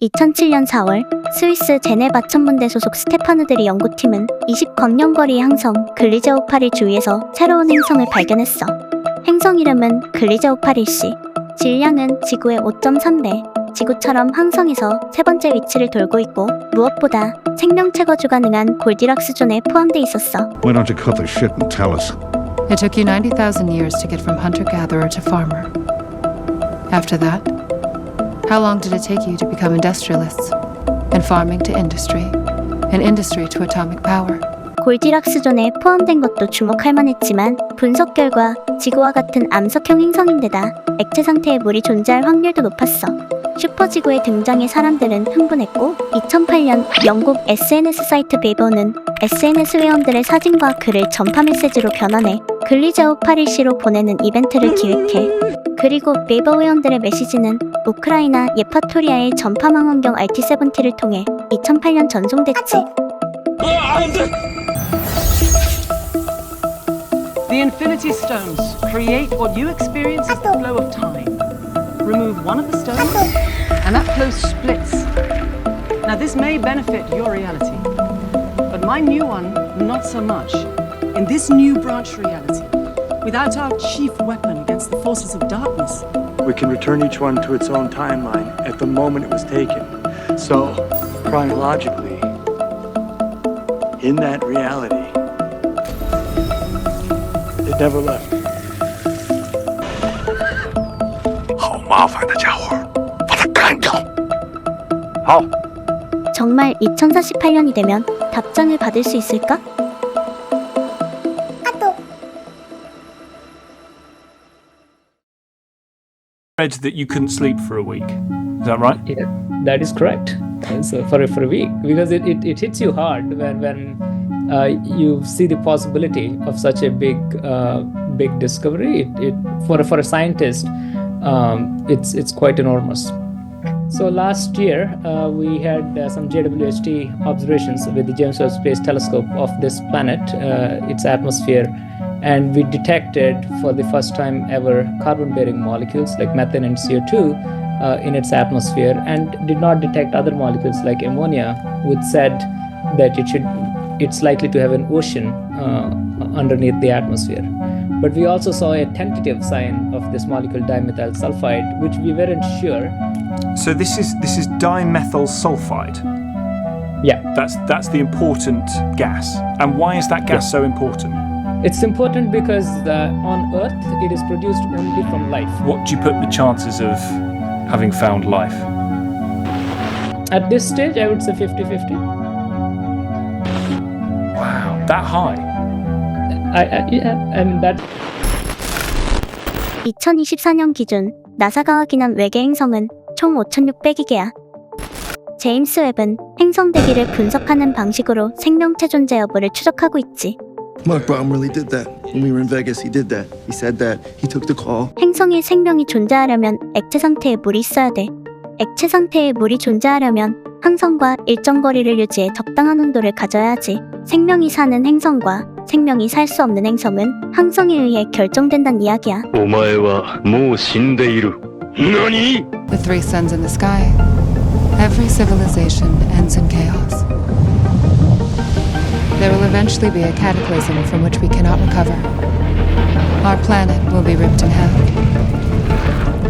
2007년 4월 스위스 제네바 천문대 소속 스테파누드리 연구팀은 20광년 거리의 항성 글리제오 8일 주위에서 새로운 행성을 발견했어. 행성 이름은 글리제오 8일C. 질량은 지구의 5.3배. 지구처럼 항성에서 세 번째 위치를 돌고 있고 무엇보다 생명체 거주 가능한 골디락스 존에 포함돼 있었어. Why don't you cut the shit and tell us? It took you 90,000 years to get from hunter-gatherer to farmer. After that, how long did it take you to become industrialists? And farming to industry, and industry to atomic power? 골디락스 존에 포함된 것도 주목할 만했지만 분석 결과 지구와 같은 암석형 행성인데다 액체 상태의 물이 존재할 확률도 높았어. 슈퍼지구의 등장에 사람들은 흥분했고 2008년 영국 SNS 사이트 비버는 SNS 회원들의 사진과 글을 전파 메시지로 변환해 글리제오 8일C로 보내는 이벤트를 기획해. 그리고 비버 회원들의 메시지는 우크라이나 예파토리아의 전파망원경 RT-70를 통해 2008년 전송됐지. The Infinity Stones create what you experience as the flow of time. Remove one of the stones, and that flow splits. Now this may benefit your reality, but my new one, not so much. In this new branch reality, without our chief weapon against the forces of darkness, we can return each one to its own timeline at the moment it was taken. So, chronologically, in that reality, it never left. 好麻烦的家伙，把他干掉。好。 정말 2048년이 되면 답장을 받을 수 있을까? Read that you couldn't sleep for a week. Is that right? Yeah, that is correct. So for a week, because it hits you hard when you see the possibility of such a big discovery. It for a scientist, it's quite enormous. So last year we had some JWST observations with the James Webb Space Telescope of this planet, its atmosphere. And we detected for the first time ever carbon-bearing molecules like methane and CO2 in its atmosphere, and did not detect other molecules like ammonia, which said that it's likely to have an ocean underneath the atmosphere. But we also saw a tentative sign of this molecule dimethyl sulfide, which we weren't sure. So this is dimethyl sulfide. Yeah, That's the important gas. And why is that gas so important? it's important because on Earth it is produced only from life. What do you put the chances of having found life? At this stage, I would say 50-50. Wow, that high. I mean that. 2024년 기준 나사가 확인한 외계 행성은 총 5,600여 개야. 제임스 웹은 행성 대기를 분석하는 방식으로 생명체 존재 여부를 추적하고 있지. Mark Baum really did that. When we were in Vegas, he did that. He said that. He took the call. 행성에 생명이 존재하려면 액체 상태에 물이 있어야 돼. 액체 상태에 물이 존재하려면 항성과 일정 거리를 유지해 적당한 온도를 가져야 하지. 생명이 사는 행성과 생명이 살 수 없는 행성은 항성에 의해 결정된다는 이야기야. お前はもう死んでいる。何？ The three suns in the sky. Every civilization ends in chaos. There will eventually be a cataclysm from which we cannot recover. Our planet will be ripped in half,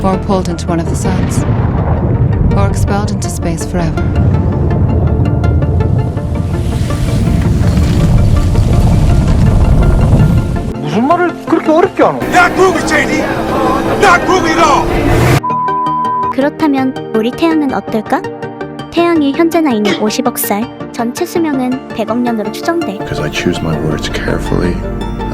or pulled into one of the suns, or expelled into space forever. 무슨 말을 그렇게 어렵게 하노? Not groovy, JD. Not groovy at all. 그렇다면 우리 태양은 어떨까? 태양이 현재 나이는 50억 살, 전체 수명은 100억 년으로 추정돼. Because I choose my words carefully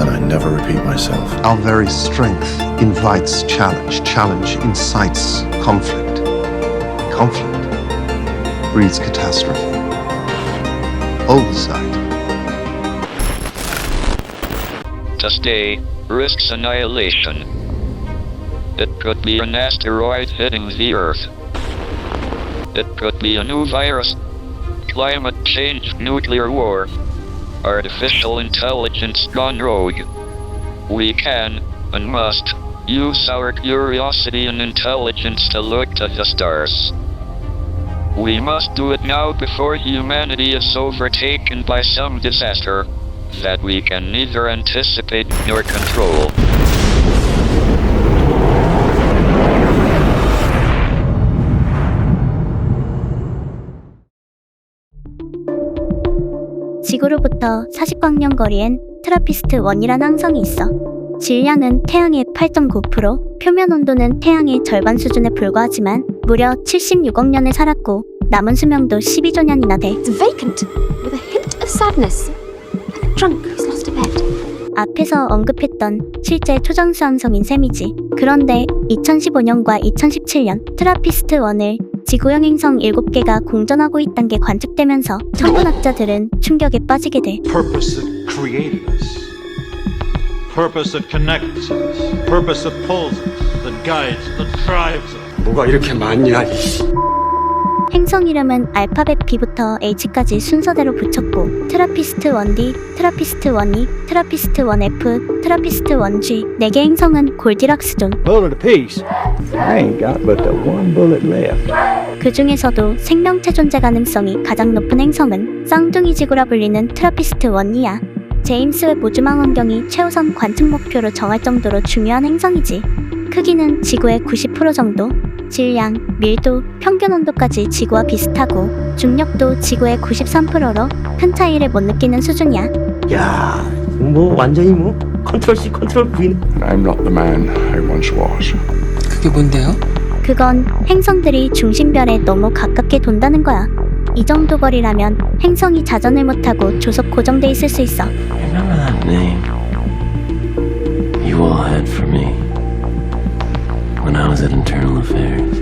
and I never repeat myself. Our very strength invites challenge. Challenge incites conflict. Conflict breeds catastrophe. Oversight. To stay risks annihilation. It could be an asteroid hitting the Earth. It could be a new virus, climate change, nuclear war, artificial intelligence gone rogue. We can, and must, use our curiosity and intelligence to look to the stars. We must do it now before humanity is overtaken by some disaster that we can neither anticipate nor control. 지구로부터 40광년 거리엔 트라피스트-1이라는 항성이 있어. 질량은 태양의 8.9%, 표면 온도는 태양의 절반 수준에 불과하지만 무려 76억 년을 살았고 남은 수명도 12조 년이나 돼. It's vacant, with a hint of sadness. Like a drunk who's lost a bet. 앞에서 언급했던 실제 초정수 항성인 셈이지. 그런데 2015년과 2017년 트라피스트-1을 지구형 행성 7개가 공전하고 있다는 게 관측되면서 천문학자들은 충격에 빠지게 돼. Purpose that created us. Purpose that connects us. Purpose that pulls us. That guides, that drives us. 뭐가 이렇게 많냐? 행성 이름은 알파벳 B부터 H까지 순서대로 붙였고 트라피스트-1D, 트라피스트-1E, 트라피스트-1F, 트라피스트-1G 4개 행성은 골디락스 존. Bullet apiece. I ain't got but the one bullet left. 그 중에서도 생명체 존재 가능성이 가장 높은 행성은 쌍둥이 지구라 불리는 트라피스트-1이야. 제임스 웹 우주망 원경이 최우선 관측 목표로 정할 정도로 중요한 행성이지. 크기는 지구의 90% 정도, 질량, 밀도, 평균 온도까지 지구와 비슷하고 중력도 지구의 93%로 큰 차이를 못 느끼는 수준이야. 야, 뭐 완전히 뭐 컨트롤 C 컨트롤 V. I'm not the man I once was. 그게 뭔데요? 그건 행성들이 중심별에 너무 가깝게 돈다는 거야. 이 정도 거리라면 행성이 자전을 못하고 조속 고정돼 있을 수 있어. Remember that name you all had for me when I was at Internal Affairs.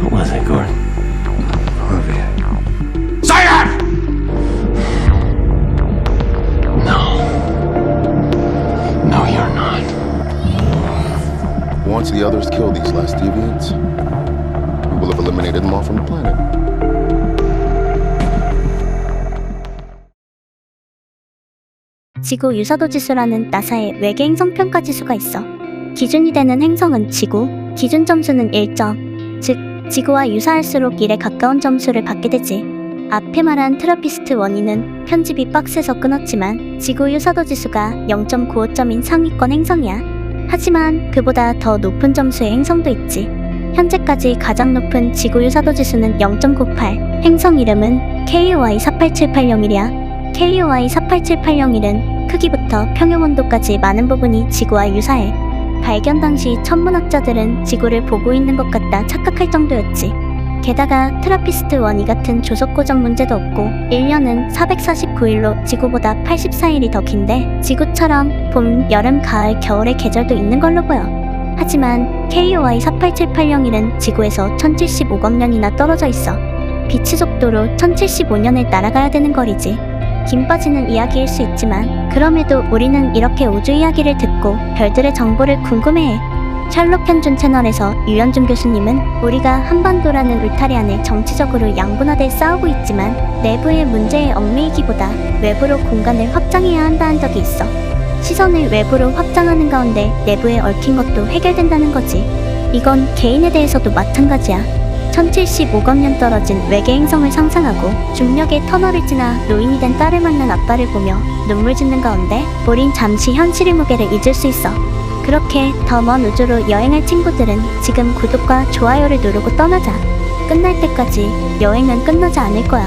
What was it, Gordon? Harvey. Say it! No. No, you're not. Once the others kill these last deviants, we will have eliminated them all from the planet. 지구 유사도 지수라는 나사의 외계 행성 평가 지수가 있어. 기준이 되는 행성은 지구, 기준 점수는 1점, 즉 지구와 유사할수록 1에 가까운 점수를 받게 되지. 앞에 말한 트라피스트-1이는 편집이 빡세서 끊었지만 지구 유사도 지수가 0.95점인 상위권 행성이야. 하지만 그보다 더 높은 점수의 행성도 있지. 현재까지 가장 높은 지구 유사도 지수는 0.98, 행성 이름은 KOI48780이야. KOI48780은 크기부터 평형 온도까지 많은 부분이 지구와 유사해. 발견 당시 천문학자들은 지구를 보고 있는 것 같다 착각할 정도였지. 게다가 트라피스트-1이 같은 조속 고정 문제도 없고 1년은 449일로 지구보다 84일이 더 긴데 지구처럼 봄, 여름, 가을, 겨울의 계절도 있는 걸로 보여. 하지만 KOI48780은 지구에서 1075억 년이나 떨어져 있어. 빛의 속도로 1075년을 날아가야 되는 거리지. 김 빠지는 이야기일 수 있지만 그럼에도 우리는 이렇게 우주 이야기를 듣고 별들의 정보를 궁금해해. 셜록 현준 채널에서 유현준 교수님은 우리가 한반도라는 울타리 안에 정치적으로 양분화돼 싸우고 있지만 내부의 문제에 얽매이기보다 외부로 공간을 확장해야 한다는 적이 있어. 시선을 외부로 확장하는 가운데 내부에 얽힌 것도 해결된다는 거지. 이건 개인에 대해서도 마찬가지야. 1075억 년 떨어진 외계 행성을 상상하고 중력의 터널을 지나 노인이 된 딸을 만난 아빠를 보며 눈물 짓는 가운데 우린 잠시 현실의 무게를 잊을 수 있어. 그렇게 더 먼 우주로 여행할 친구들은 지금 구독과 좋아요를 누르고 떠나자. 끝날 때까지 여행은 끝나지 않을 거야.